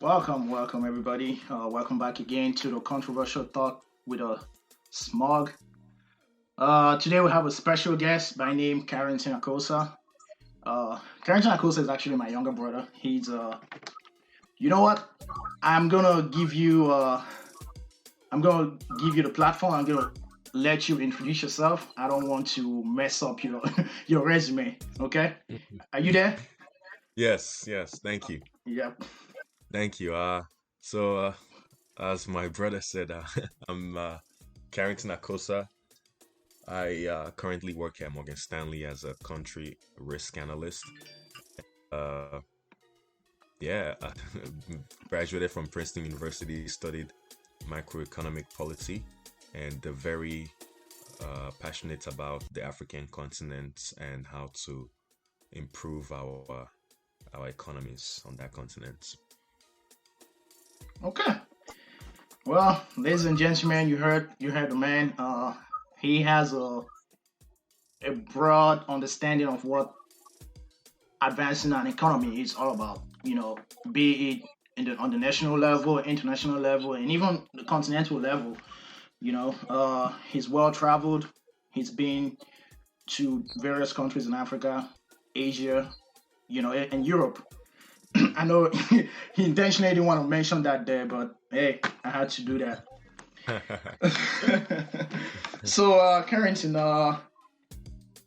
Welcome everybody. Welcome back again to the controversial talk with a Smog. Today we have a special guest by name Carrington Akosa. Carrington Akosa is actually my younger brother. You know what? I'm gonna give you, I'm gonna give you the platform. I'm gonna let you introduce yourself. I don't want to mess up your your resume. Okay? Are you there? Yes, thank you. Yep. Thank you. As my brother said, I'm Carrington Akosa. I currently work at Morgan Stanley as a country risk analyst. Uh, yeah, graduated from Princeton University, studied microeconomic policy, and very passionate about the African continent and how to improve our economies on that continent. Okay. Well, ladies and gentlemen, you heard the man. He has a broad understanding of what advancing an economy is all about. Be it on the national level, international level, and even the continental level. He's well traveled. He's been to various countries in Africa, Asia, and Europe. I know he intentionally didn't want to mention that there, but hey, I had to do that. So, Carrington,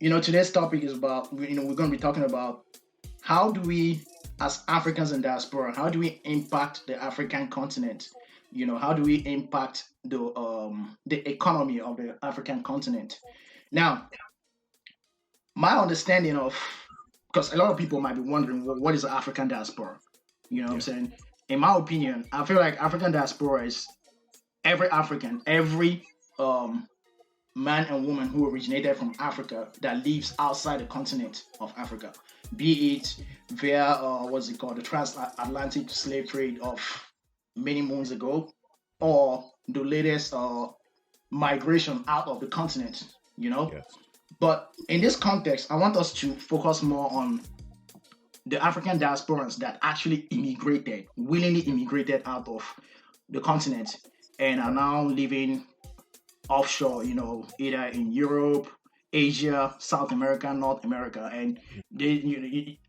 today's topic is about, we're going to be talking about how do we, as Africans in diaspora, how do we impact the African continent? How do we impact the economy of the African continent? Now, my understanding of, because a lot of people might be wondering what is the African diaspora? You know what I'm Yeah. saying? In my opinion, I feel like African diaspora is every African, every um, man and woman who originated from Africa that lives outside the continent of Africa, be it via what's it called, the transatlantic slave trade of many moons ago, or the latest migration out of the continent. You know, Yes. but in this context, I want us to focus more on the African diasporans that actually immigrated, willingly immigrated out of the continent and are Right. now living offshore, either in Europe, Asia, South America, North America, and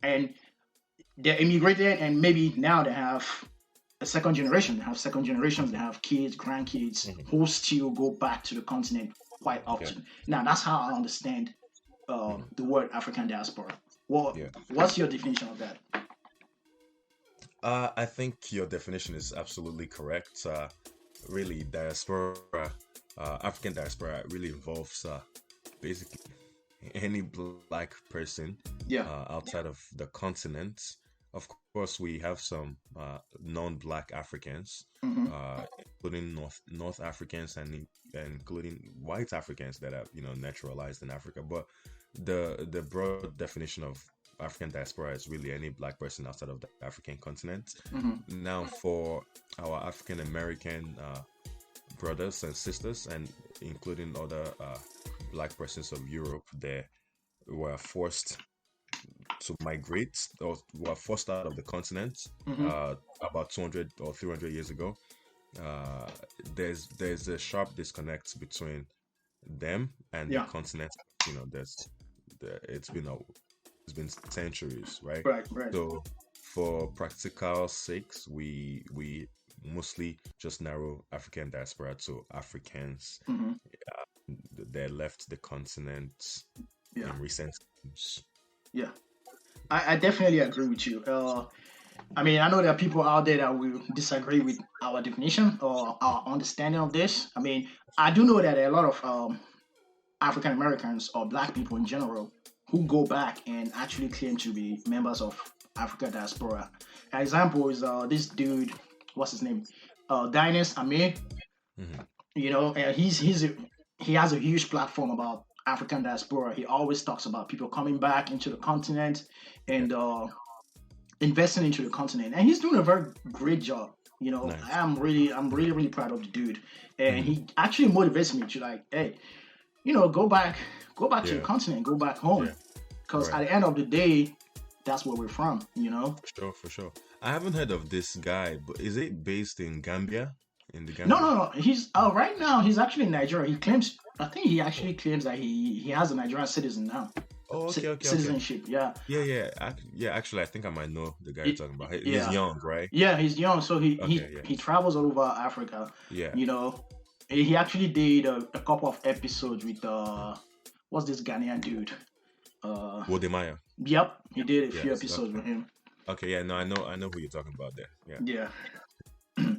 and they immigrated, and maybe now they have a second generation. They have second generations. They have kids, grandkids Mhm. who still go back to the continent quite Yeah. often. Now, that's how I understand Mhm. the word African diaspora. What Yeah. What's your definition of that? I think your definition is absolutely correct. Really, diaspora, African diaspora really involves basically any black person Yeah. outside of the continent. Of course, we have some non-black Africans, Hmm. including North Africans and including white Africans that are naturalized in Africa. But the broad definition of African diaspora is really any black person outside of the African continent. Hmm. Now, for our African American brothers and sisters, and including other black persons of Europe, they were forced to migrate or were forced out of the continent Hmm. uh, about 200 or 300 years ago. Uh, there's a sharp disconnect between them and the Yeah. continent. There's it's been centuries, right? Right. Right. So for practical sakes, we mostly just narrow African diaspora to Africans Hmm. that left the continent Yeah. in recent times. Yeah. I definitely agree with you. I mean, I know there are people out there that will disagree with our definition or our understanding of this. I mean, I do know that there are a lot of African Americans or Black people in general who go back and actually claim to be members of Africa diaspora. An example is this dude, what's his name? Dinas Amir. Hmm. And he has a huge platform about African diaspora. He always talks about people coming back into the continent Yeah, and investing into the continent, and he's doing a very great job. nice. I'm really proud of the dude, and Hmm. he actually motivates me to like, hey, go back to the Yeah, continent, go back yeah, home, because at right. the end of the day, that's where we're from. For sure, for sure. I haven't heard of this guy, but is it based in Gambia? In the No, Gambia? no, no. He's right now. He's actually in Nigeria. He claims. I think he Oh, actually claims that he has a Nigerian citizen now. oh, okay, okay, okay. Citizenship. Yeah. Yeah, yeah, yeah. Actually, I think I might know the guy you're It, talking about. He's yeah. young, right? Yeah. He's young, so Okay, yeah, he travels all over Africa. yeah. You know, he actually did a couple of episodes with what's this Ghanaian dude? Uh, Wodemaya. yep. He did a few Yes. episodes with him. Okay, yeah. No, I know who you're talking about there. Yeah. Yeah.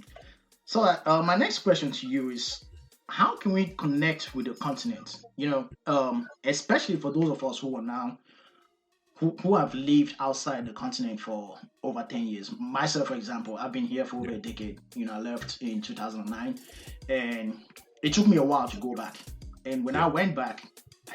So my next question to you is, how can we connect with the continent? Especially for those of us who are now who have lived outside the continent for over 10 years. Myself, for example, I've been here for over Yeah. a decade. I left in 2009, and it took me a while to go back. And when I Yeah. went back,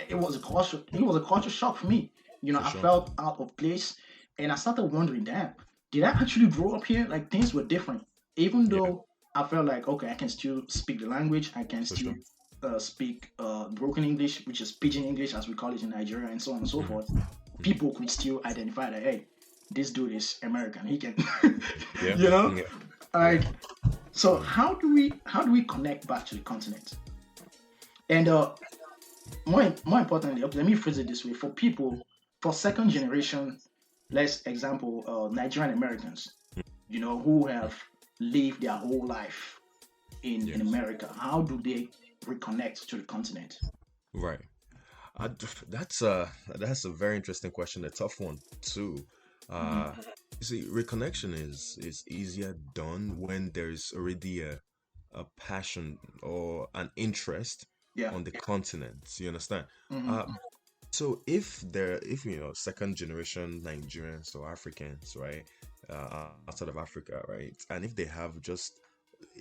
it was a culture shock for me. For I sure. felt out of place, and I started wondering, damn, did I actually grow up here? Like things were different, even Yeah. though I felt like, okay, I can still speak the language, I can For still sure. speak broken English, which is pidgin English, as we call it in Nigeria, and so on and so Hmm. forth. Hmm. People could still identify that, hey, this dude is American. He can, Yeah. you know, Yeah. like. Yeah. So Mm. how do we connect back to the continent? And more importantly, okay, let me phrase it this way: for people, for second generation, let's example Nigerian Americans, who Mm. have lived their whole life in Yes. America, how do they reconnect to the continent? Right. I, that's a very interesting question, a tough one too. Hmm. Uh, you see, reconnection is easier done when there's already a passion or an interest Yeah. on the continent. You understand? Hmm. Uh, so if second generation Nigerians or Africans, right, outside of Africa, right, and if they have just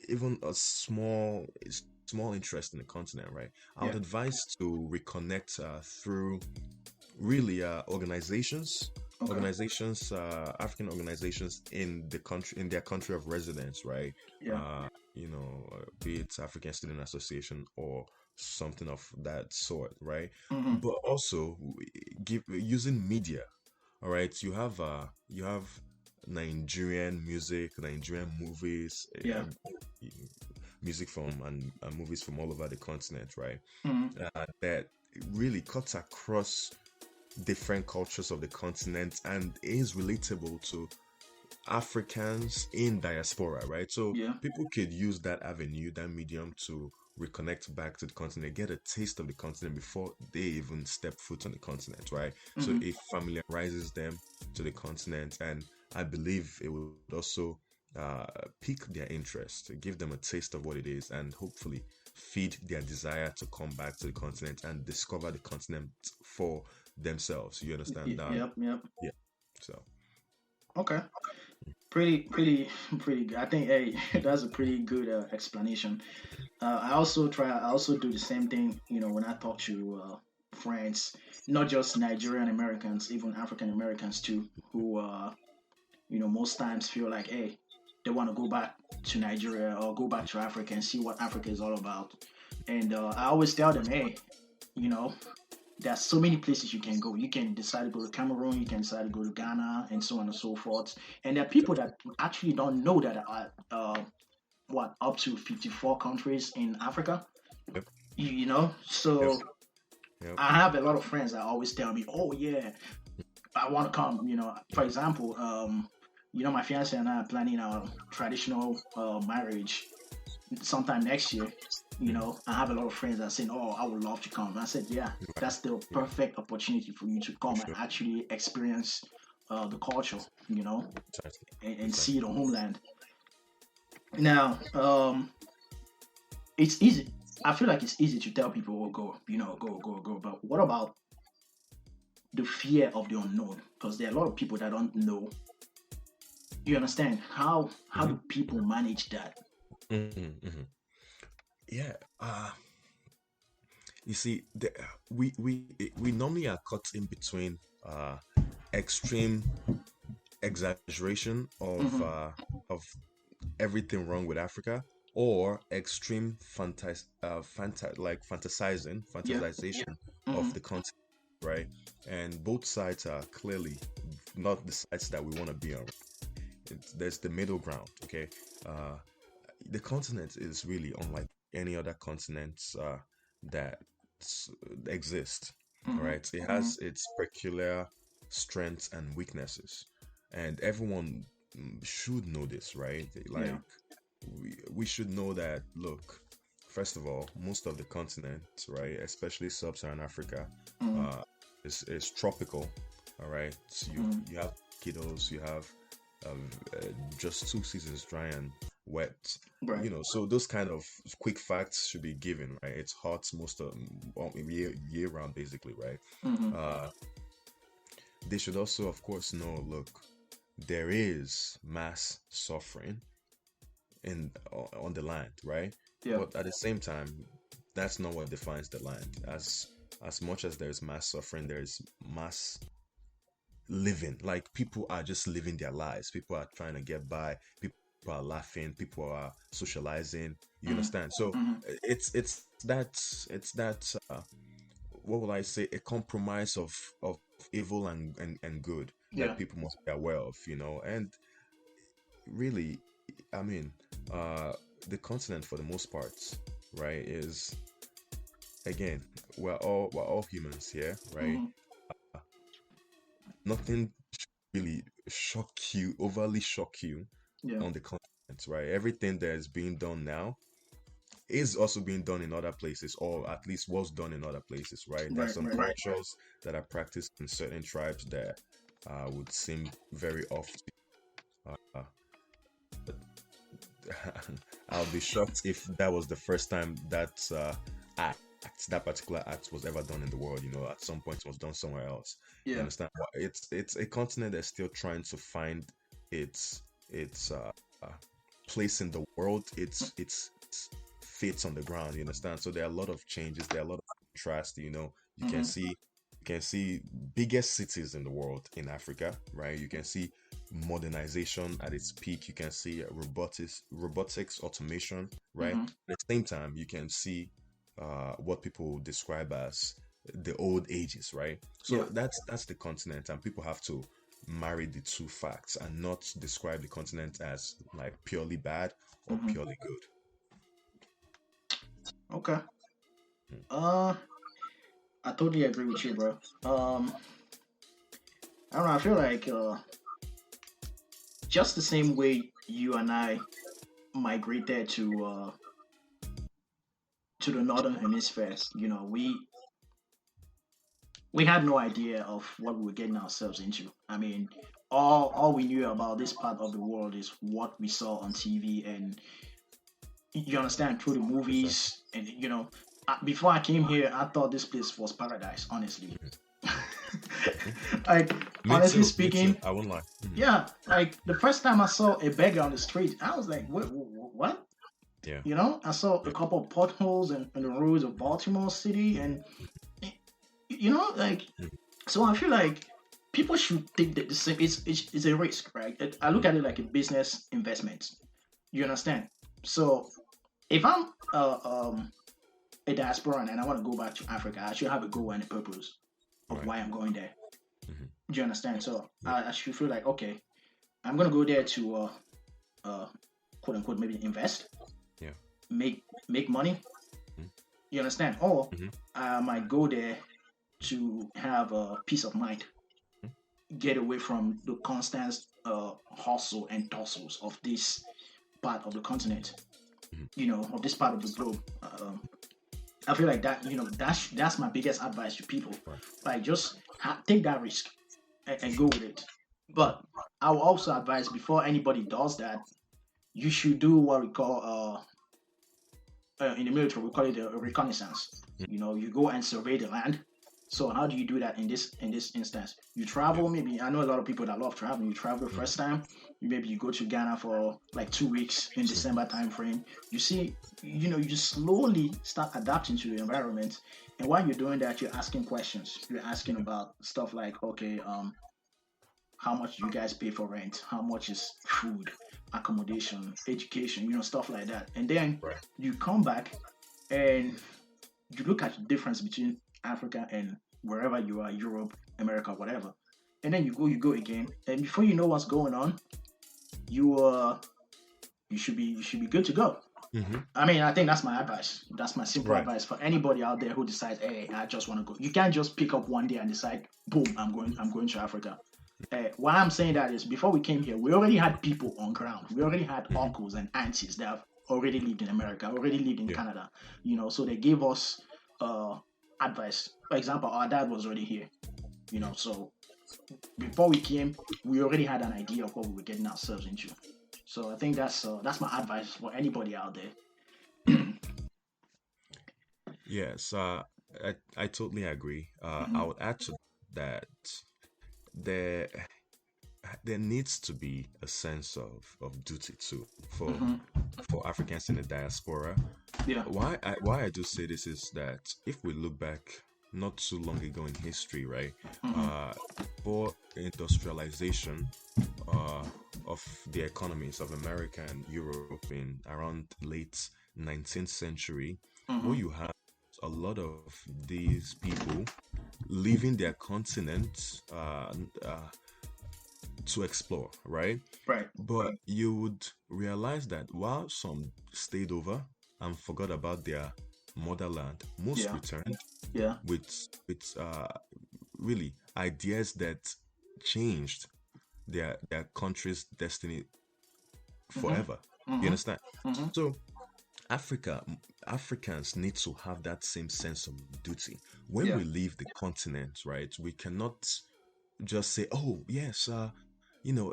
even a small interest in the continent, right, I would Yeah. advise to reconnect through really Okay. African organizations in the country, in their country of residence, right? Yeah. uh be it African Student Association or something of that sort, right? Hmm. But also give using media. All right, you have Nigerian music, Nigerian movies, Yeah. music from and movies from all over the continent, right? Hmm. That really cuts across different cultures of the continent and is relatable to Africans in diaspora, right? So Yeah. people could use that avenue, that medium to reconnect back to the continent, get a taste of the continent before they even step foot on the continent, right? So Hmm. it familiarizes them to the continent, and I believe it would also uh, pique their interest, give them a taste of what it is, and hopefully feed their desire to come back to the continent and discover the continent for themselves. You understand that? Yep. Yep. Yeah. So. Okay. Pretty, pretty good. I think, hey, that's a pretty good explanation. I also do the same thing, when I talk to friends, not just Nigerian Americans, even African Americans too, who, most times feel like, hey, they want to go back to Nigeria or go back to Africa and see what Africa is all about. And I always tell them, hey, you know, there's so many places you can go. You can decide to go to Cameroon, you can decide to go to Ghana, and so on and so forth. And there are people that actually don't know that there are up to 54 countries in Africa. Yep. Yep. So Yep. I have a lot of friends that always tell me, "Oh yeah, I want to come." For example, my fiance and I are planning our traditional marriage sometime next year. I have a lot of friends that are saying, "Oh, I would love to come." And I said, "Yeah, Right. that's the Yeah. perfect opportunity for you to For come and sure. actually experience the culture, Precisely. and see the Precisely. homeland." Now, it's easy. I feel like it's easy to tell people, "Oh, go, go, go, go." But what about the fear of the unknown? Because there are a lot of people that don't know. You understand how Hmm. do people manage that? Hmm. Yeah. You see, we normally are caught in between extreme exaggeration Hmm. of everything wrong with Africa, or extreme Yeah. fantasization Hmm. of the continent, right? And both sides are clearly not the sides that we want to be on. there's the middle ground. Okay, uh, the continent is really unlike any other continents that exist. All Mm-hmm. right, it Mm-hmm. has its peculiar strengths and weaknesses, and everyone should know this, right? Yeah. Like we should know that. Look, first of all, most of the continent, right, especially sub-Saharan Africa, Mm-hmm. uh, is tropical. All right, so Mm-hmm. you have kiddos, you have um, uh, just 2 seasons, dry and wet. Right. You know, so those kind of quick facts should be given, right? It's hot most of year round, basically, right? Mm-hmm. Uh, they should also, of course, know. Look, there is mass suffering on the land, right? Yeah. But at the same time, that's not what defines the land. As much as there's mass suffering, there's mass living. Like people are just living their lives. People are trying to get by. People are laughing. People are socializing. You Mm-hmm. understand? So Mm-hmm. it's that what will I say, a compromise of evil and good Yeah. that people must be aware of. You know, and really, I mean, uh, the continent for the most part, right, is again, we're all humans here, right? Mm-hmm. Nothing really overly shock you Yeah. on the continent, right? Everything that is being done now is also being done in other places, or at least was done in other places, right? There's Right. some Right. cultures that are practiced in certain tribes that would seem very off. Uh, I'll be shocked if that was the first time act, that particular act was ever done in the world. You know, at some point it was done somewhere else. You Yeah. understand? But it's a continent that's still trying to find its uh, place in the world. Its fits on the ground. You understand? So there are a lot of changes. There are a lot of contrast. You know, Mm-hmm. you can see biggest cities in the world in Africa, right? You can see modernization at its peak. You can see robotics, automation, right? Mm-hmm. At the same time, you can see what people describe as the old ages, right? Yeah. So that's the continent, and people have to marry the two facts and not describe the continent as like purely bad or Mm-hmm. purely good. Okay. Mm. Uh, I totally agree with you, bro. I don't know. I feel like just the same way you and I migrated to the northern hemispheres. We had no idea of what we were getting ourselves into. I mean, all we knew about this part of the world is what we saw on TV, and you understand, through the 100%. movies. And before I came here, I thought this place was paradise. Honestly, Mhm. like, Me honestly too. Me too. speaking, I won't lie. Mhm. yeah. Like the first time I saw a beggar on the street, I was like, what? Yeah. I saw a Yeah. couple of potholes in the roads of Baltimore City, Mhm. and like, Mhm. so I feel like people should think that the same. It's a risk, right? I look Mhm. at it like a business investment. You understand? So if I'm a diasporan and I want to go back to Africa, I should have a goal and a purpose of Right. why I'm going there. Mhm. Do you understand? So Yeah. I should feel like, okay, I'm gonna go there to uh, quote unquote, maybe invest, Yeah. make money. Mhm. You understand? Or Mhm. I might go there to have a peace of mind, Mhm. get away from the constant hustle and tussles of this part of the continent, Mhm. of this part of the globe. I feel like that, that's my biggest advice to people. Right. Like, just take that risk and go with it. But I will also advise, before anybody does that, you should do what we call in the military we call it a reconnaissance. Mhm. You go and survey the land. So how do you do that in this instance? You Yeah. travel. Maybe, I know a lot of people that love traveling. You travel the Mhm. first time. Maybe you go to Ghana for like 2 weeks in Mhm. December time frame. You see, you just slowly start adapting to the environment. And while you're doing that, you're asking questions. You're asking Mhm. about stuff like, okay, how much do you guys pay for rent? How much is food, accommodation, education, stuff like that. And then Right. you come back and you look at the difference between Africa and wherever you are, Europe, America, whatever. And then you go again. And before you know what's going on, you you should be good to go. Hmm. I mean, I think that's my advice. That's my simple Right. advice for anybody out there who decides, hey, I just want to go. You can't just pick up one day and decide, boom, I'm going to Africa. Why I'm saying that is before we came here, we already had people on ground. We already had Hmm. uncles and aunties that have already lived in America, already lived in Yeah. Canada. So they gave us uh advice. For example, our dad was already here. Yeah. So before we came, we already had an idea of what we were getting ourselves into. So I think that's my advice for anybody out there. Yes. I totally agree. I Mhm, would add to that there there needs to be a sense of duty too mhm, for Africans in the diaspora. yeah. Why I do say this is that if we look back not too long ago in history, right? Mhm, Uh, for industrialization uh, of the economies of America and Europe in around late 19th century, what mhm, you have a lot of these people leaving their continent to explore, right? right. But you would realize that while some stayed over and forgot about their motherland, most Yeah. returned Yeah. with really ideas that changed their country's destiny Mhm, forever. You mhm, understand? mhm, So Africa, Africans need to have that same sense of duty. When yeah. we leave the continent, right, we cannot just say, "Oh, yes,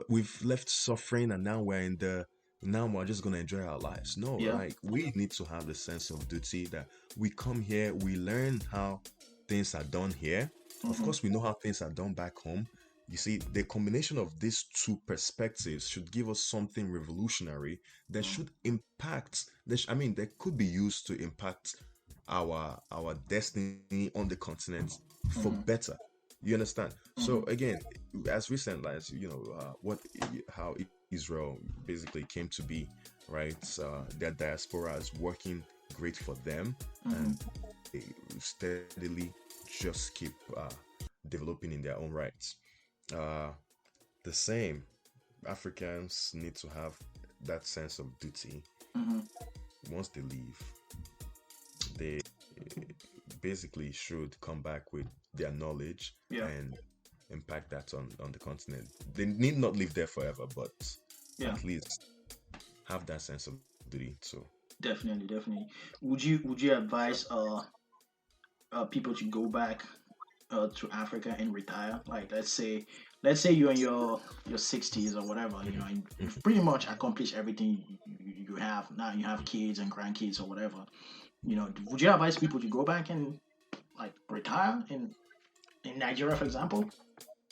we've left suffering and now we're just gonna enjoy our lives." No, Yeah. like we need to have the sense of duty that we come here, we learn how things are done here. Of Mhm, course, we know how things are done back home. You see, the combination of these two perspectives should give us something revolutionary that mhm, should impact. I mean, that could be used to impact our destiny on the continent for mhm, better. You understand? So mhm, again, as recent as how Israel basically came to be, right? Their diaspora is working great for them, mhm. and they steadily just keep developing in their own rights. Uh, the same Africans need to have that sense of duty Mhm. once they leave. They basically should come back with their knowledge Yeah. and impact that on the continent. They need not live there forever, but Yeah. at least have that sense of duty too. Definitely. Definitely. Would you advise people to go back to Africa and retire? Like let's say you're in your 60s or whatever, Hmm. and Hmm. you've pretty much accomplished everything you have. Now you have kids and grandkids or whatever. Would you advise people to go back and like retire in Nigeria, for example?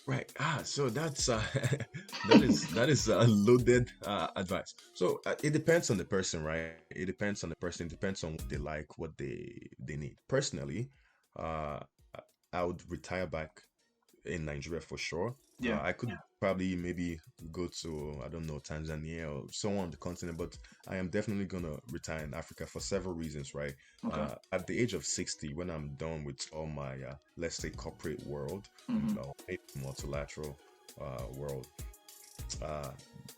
Right. So that's that is a loaded advice. So it depends on the person, right? It depends on the person. It depends on what they like, what they need. Personally, uh, I would retire back in Nigeria for sure. Yeah. I could probably maybe go to, I don't know, Tanzania or somewhere on the continent, but I am definitely gonna retire in Africa for several reasons, right? Okay. At the age of 60, when I'm done with all my let's say corporate world, Mm-hmm. maybe multilateral world, uh,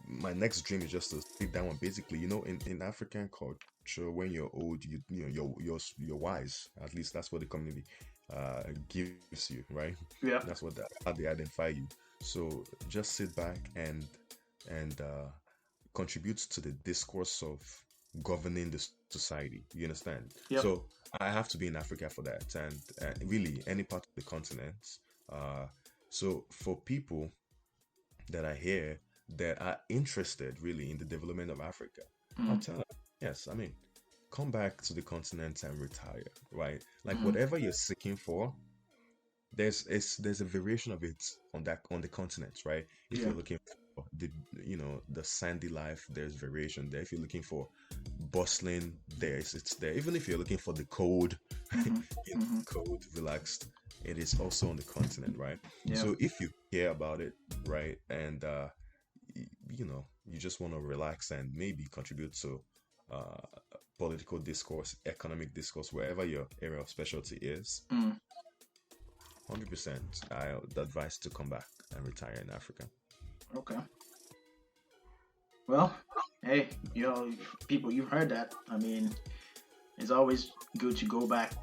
my next dream is just to sit down and basically, in African culture, when you're old, you're wise. At least that's what the community gives you, right? Yeah. That's how they identify you. So just sit back and contribute to the discourse of governing the society. You understand? Yep. So I have to be in Africa for that, and really any part of the continent. Uh, so for people that are here that are interested really in the development of Africa, I'll Mm-hmm. tell them, yes, I mean, come back to the continent and retire, right? Like Mm-hmm. whatever you're seeking for, there's a variation of it on the continent, right? If Yeah. you're looking for the sandy life, there's variation there. If you're looking for bustling, it's there. Even if you're looking for the cold, Mm-hmm. Mm-hmm. cold, relaxed, it is also on the continent, right? Yeah. So if you care about it, right, and you just want to relax and maybe contribute to uh political discourse, economic discourse, wherever your area of specialty is, Mm. 100%, I would advise to come back and retire in Africa. Okay. Well, hey, people, you've heard that. I mean, it's always good to go back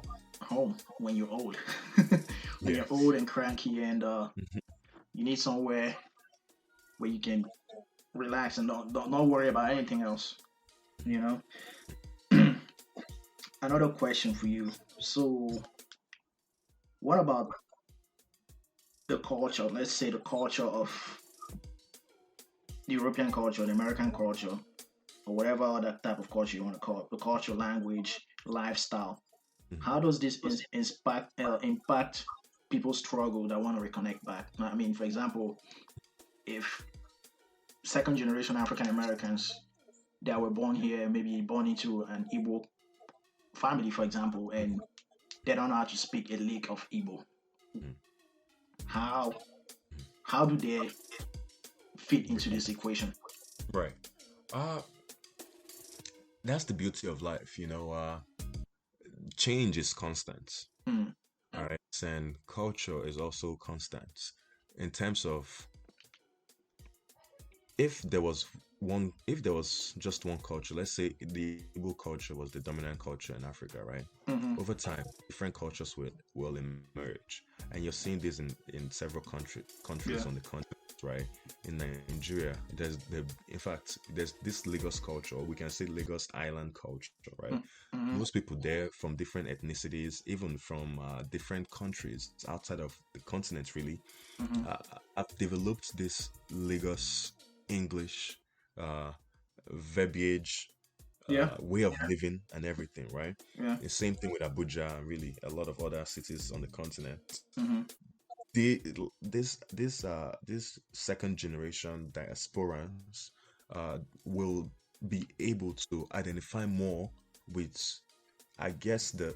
home when you're old. When Yeah. you're old and cranky, and you need somewhere where you can relax and don't worry about anything else. You know. Another question for you. So, what about the culture? Let's say the culture of the European culture, the American culture, or whatever other type of culture you want to call it, the culture, language, lifestyle. Mhm. How does this impact people's struggle that want to reconnect back? I mean, for example, if second generation African Americans that were born here, maybe born into an Igbo family, for example, and they don't know how to speak a lick of Igbo, Mhm. how how do they fit into Recon- this equation? Right. Uh, that's the beauty of life, you know. Change is constant, Mm, all right, and culture is also constant in terms of if there was just one culture, let's say the Igbo culture was the dominant culture in Africa, right? mm-hmm. Over time, different cultures will emerge, and you're seeing this in several countries Yeah. on the continent, right? In Nigeria, in fact there's this Lagos culture, or we can say Lagos Island culture, right? Mm-hmm. Most people there from different ethnicities, even from different countries outside of the continent, really, Mm-hmm. uh, I've developed this Lagos English uh, verbiage, Yeah. way of living, and everything, right? Yeah. The same thing with Abuja and really a lot of other cities on the continent. Mm-hmm. The this second generation diasporans will be able to identify more with, I guess, the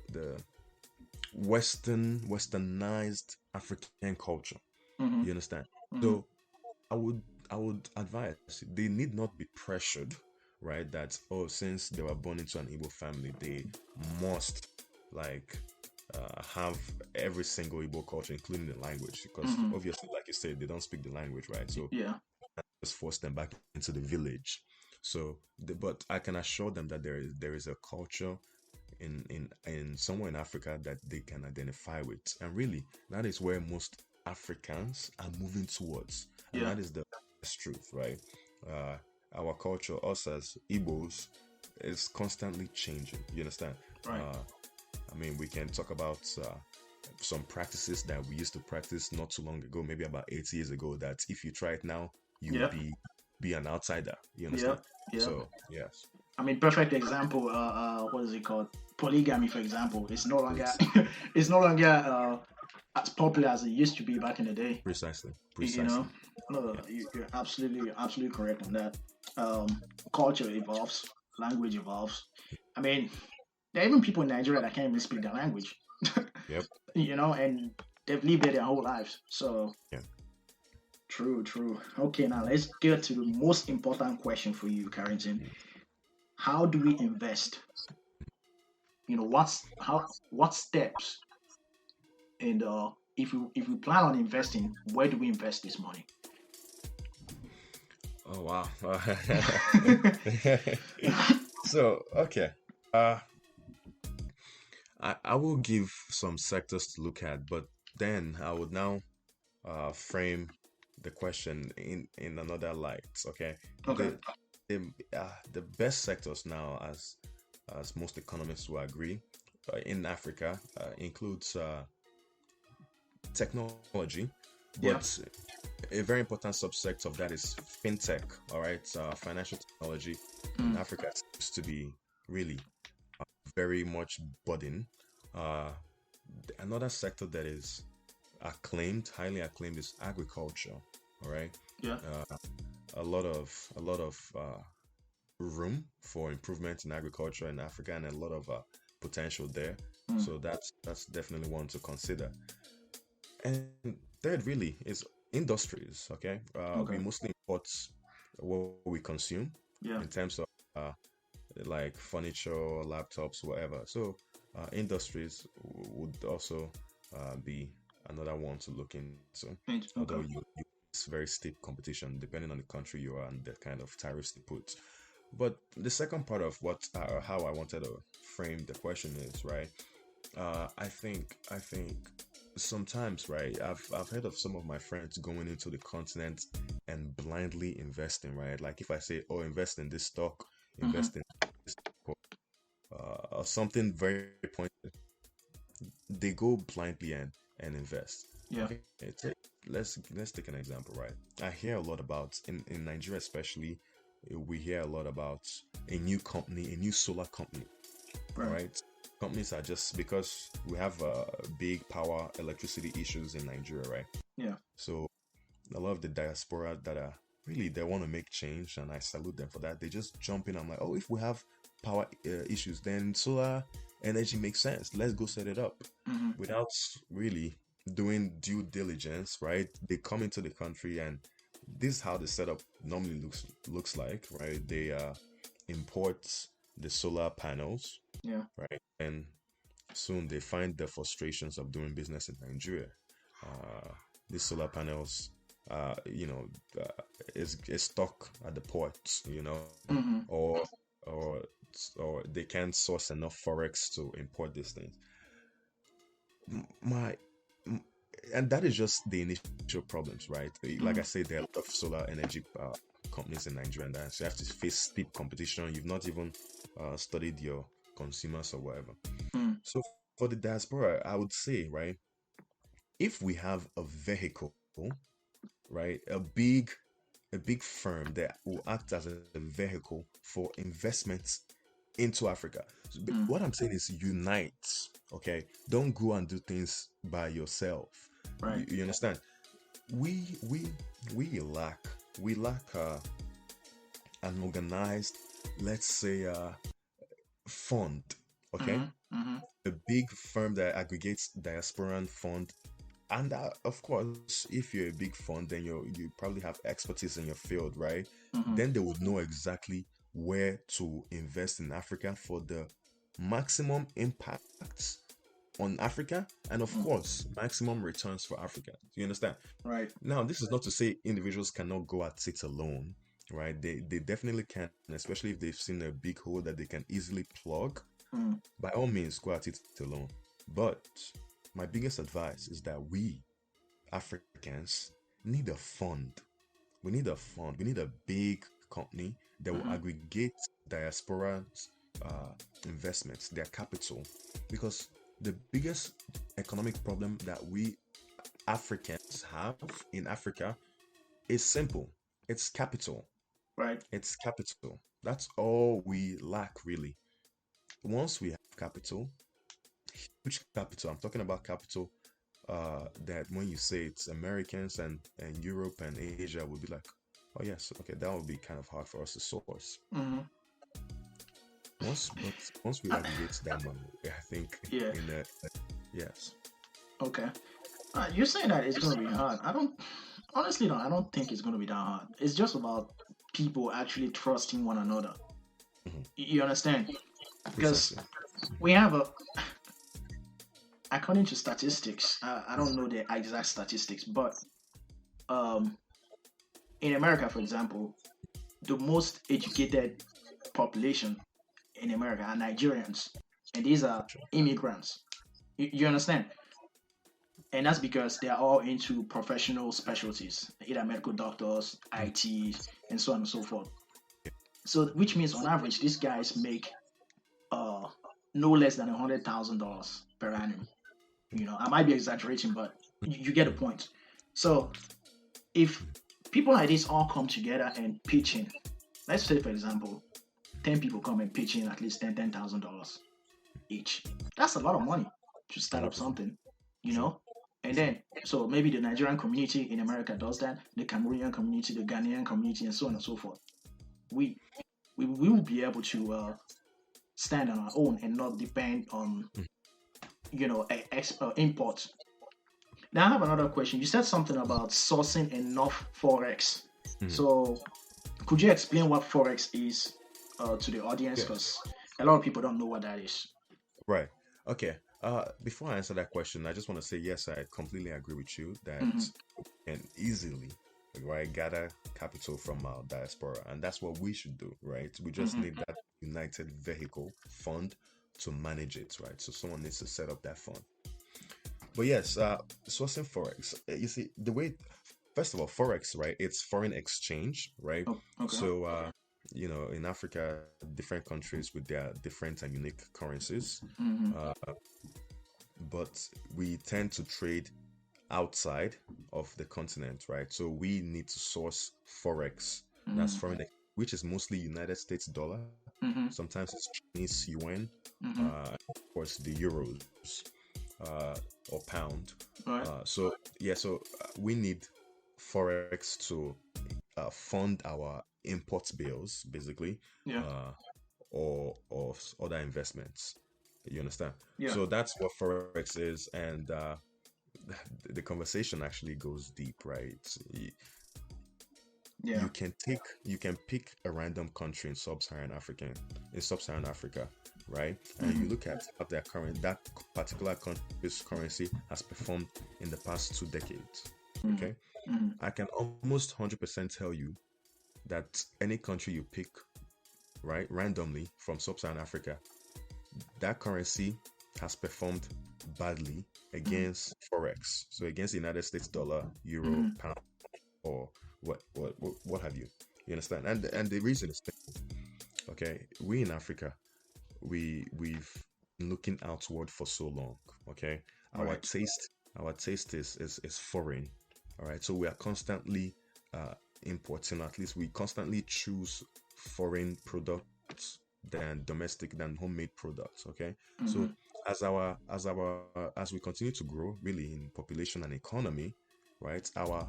westernized African culture. Mm-hmm. You understand? Mm-hmm. So I would I would advise they need not be pressured, right? That, oh, since they were born into an Igbo family, they must like have every single Igbo culture, including the language, because Mm-hmm. obviously, like you said, they don't speak the language, right? So Yeah. just force them back into the village. So, but I can assure them that there is a culture in somewhere in Africa that they can identify with. And really, that is where most Africans are moving towards. And Yeah. that is the best truth, right? Uh, our culture, us as Igbos, is constantly changing. You understand? Right. I mean, we can talk about some practices that we used to practice not too long ago, maybe about 8 years ago, that if you try it now, you would Yeah. be an outsider. You Yeah. understand? Yeah. So, yes. I mean, perfect example. What is it called? Polygamy, for example. It's no longer Please. it's no longer as popular as it used to be back in the day. Precisely. You know, Precisely. no, Yeah. you're absolutely correct on that. Culture evolves, language evolves. I mean, there are even people in Nigeria that can't even speak their language. Yep. And they've lived there their whole lives. So Yeah. true, true. Okay, now let's get to the most important question for you, Carrington. How do we invest? What steps and if we plan on investing, where do we invest this money? Oh wow. So okay. Uh I will give some sectors to look at, but then I would now frame the question in another light. Okay. Okay. The best sectors now, as most economists will agree, in Africa includes technology, Yeah. but a very important subsect of that is fintech. All right, financial technology in Mm. Africa seems to be really very much budding. Uh, Another sector that is highly acclaimed, is agriculture. All right, Yeah. uh, a lot of room for improvement in agriculture in Africa, and a lot of potential there. Mm. So that's definitely one to consider. And third, really, is industries. Okay, we Okay. mostly import what we consume Yeah. in terms of like furniture, laptops, whatever. So industries would also be another one to look into. Although Okay. you very steep competition depending on the country you are and the kind of tariffs they put. But the second part of what how I wanted to frame the question is right. I think sometimes right. I've heard of some of my friends going into the continent and blindly investing. Right, like if I say, "Oh, invest in this stock, Mm-hmm. invest in this," or something very pointed, they go blindly and invest. Yeah. Okay, let's take an example, right? I hear a lot about in Nigeria especially, we hear a lot about a new company, a new solar company. All Right. right, companies are just because we have big power electricity issues in Nigeria, right? Yeah. So a lot of the diaspora that are really they want to make change, and I salute them for that. They just jump in. I'm like, oh, if we have power issues, then solar energy makes sense. Let's go set it up Mm-hmm. without really doing due diligence, right? They come into the country, and this is how the setup normally looks like, right? They import the solar panels, Yeah. right? And soon they find the frustrations of doing business in Nigeria. Uh, these solar panels, you know, is stuck at the ports, you know, Mm-hmm. or or or they can't source enough forex to import these things. My m- and that is just the initial problems, right? Like Mm-hmm. I said, there are a lot of solar energy companies in Nigeria, and that so you have to face steep competition. You've not even studied your consumers or whatever. Mm-hmm. So for the diaspora, I would say, right, if we have a vehicle, right, a big firm that will act as a vehicle for investments into Africa. So Mm-hmm. what I'm saying is unite, okay? Don't go and do things by yourself. Right. You understand? We we we lack an organized, let's say, fund, okay? Mm-hmm. Mm-hmm. A big firm that aggregates diasporan fund. And of course, if you're a big fund, then you probably have expertise in your field, right? Mm-hmm. Then they would know exactly where to invest in Africa for the maximum impact on Africa, and of Mm-hmm. course, maximum returns for Africa. Do you understand? Right. Now, this is not to say individuals cannot go at it alone, right? They definitely can, especially if they've seen a big hole that they can easily plug. Mm-hmm. By all means, go at it alone. But my biggest advice is that we Africans need a fund. We need a fund. We need a big company that will Mm-hmm. aggregate diaspora's investments, their capital, because the biggest economic problem that we Africans have in Africa is simple. It's capital. Right. It's capital. That's all we lack, really. Once we have capital, huge capital, I'm talking about capital that when you say it's Americans and Europe and Asia would be like, oh yes, okay, that would be kind of hard for us to source. Mm-hmm. Once we aggregate that money, I think Yeah. in the yes. Okay. You're saying that it's gonna be hard. I don't honestly no, I don't think it's gonna be that hard. It's just about people actually trusting one another. Mhm. You understand? Because Precisely. we have a according to statistics, I don't know the exact statistics, but um, in America, for example, the most educated population in America are Nigerians, and these are Sure. immigrants. You understand? And that's because they are all into professional specialties, either medical doctors, Mhm. IT, and so on and so forth. So, which means on average, these guys make uh, no less than $100,000 per annum. You know, I might be exaggerating, but you get the Mhm. point. So, if people like this all come together and pitch in, let's say, for example, 10 people come and pitch in at least $10,000 each. That's a lot of money to start up 100%. something, you Sure. know? And Sure. then, so maybe the Nigerian community in America does that, the Cameroonian community, the Ghanaian community, and so on and so forth. We we will be able to stand on our own and not depend on, Mhm. imports. Now, I have another question. You said something about sourcing enough forex. Mhm. So, could you explain what forex is to the audience? Yes. Because a lot of people don't know what that is. Right. Okay. Before I answer that question, I just want to say yes, I completely agree with you that Mm-hmm. and easily. right? Gather capital from our diaspora, and that's what we should do, right? We just Mm-hmm. need that united vehicle fund to manage it, right? So someone needs to set up that fund. But yes, sourcing forex. You see, the way, first of all, forex, right? It's foreign exchange, right? Oh, okay. So, in Africa, different countries with their different and unique currencies, Mm-hmm. uh, but we tend to trade outside of the continent, right? So we need to source forex, that's Mm-hmm. which is mostly United States dollar. Mm-hmm. Sometimes it's Chinese yuan, Mm-hmm. of course the euros, uh, or pound. Right. So we need forex to fund our import bills, basically, Yeah. uh, or other investments. You understand? Yeah. So that's what forex is, and the conversation actually goes deep, right? Yeah. You can pick a random country in sub-Saharan Africa, right? And Mm-hmm. you look at how that particular country's currency has performed in the past 2 decades. Mm-hmm. Okay, Mm-hmm. I can almost 100% tell you that any country you pick, right, randomly from sub-Saharan Africa, that currency has performed badly Mm-hmm. against forex, so against the United States dollar, euro, Mm-hmm. pound, or what have you. You understand? And the reason is simple. Okay, we in Africa, we've been looking outward for so long. Okay, our Right. taste our taste is foreign. All right, so we are constantly importing. At least we constantly choose foreign products than homemade products. Okay, Mm-hmm. so as we continue to grow, really in population and economy, right, our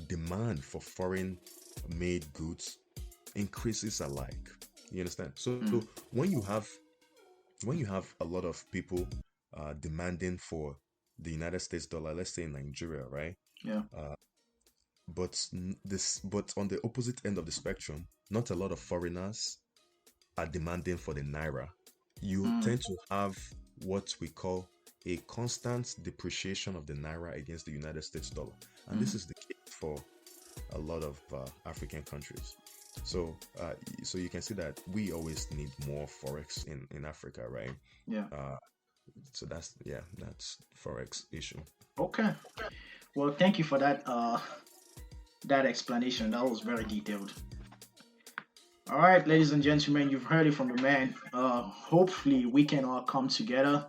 demand for foreign made goods increases alike. You understand? So Mm-hmm. when you have when you have a lot of people demanding for the United States dollar, let's say in Nigeria, right? Yeah. Uh, but on the opposite end of the spectrum, not a lot of foreigners are demanding for the naira. You Mm-hmm. tend to have what we call a constant depreciation of the naira against the United States dollar, and Mm-hmm. this is the case for a lot of African countries. So, so you can see that we always need more forex in Africa, right? Yeah. Uh, so that's forex issue. Okay. Well, thank you for that explanation. That was very detailed. All right, ladies and gentlemen, you've heard it from the man. Hopefully, we can all come together,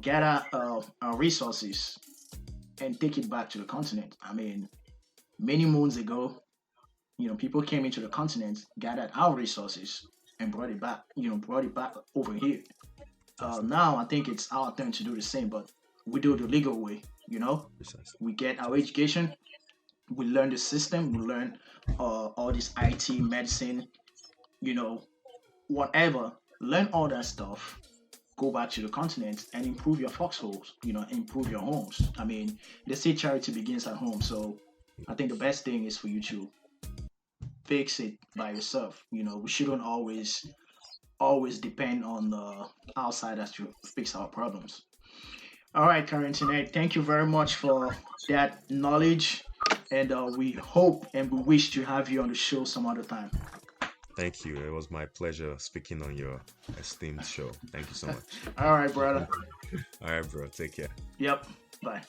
gather our resources and take it back to the continent. I mean, many moons ago, people came into the continent, gathered our resources, and brought it back over here. That's it. Now, I think it's our turn to do the same, but we do it the legal way. Precisely. We get our Precisely. education, we learn the system, we learn all this IT, medicine, you know, whatever. Learn all that stuff. Go back to the continent and improve your foxholes. Improve your homes. I mean, they say charity begins at home. So I think the best thing is for you to fix it by yourself. We shouldn't always depend on the outsiders to fix our problems. All right, Carrington, thank you very much for that knowledge. And we hope and we wish to have you on the show some other time. Thank you. It was my pleasure speaking on your esteemed show. Thank you so much. All right, brother. All right, bro. Take care. Yep. Bye.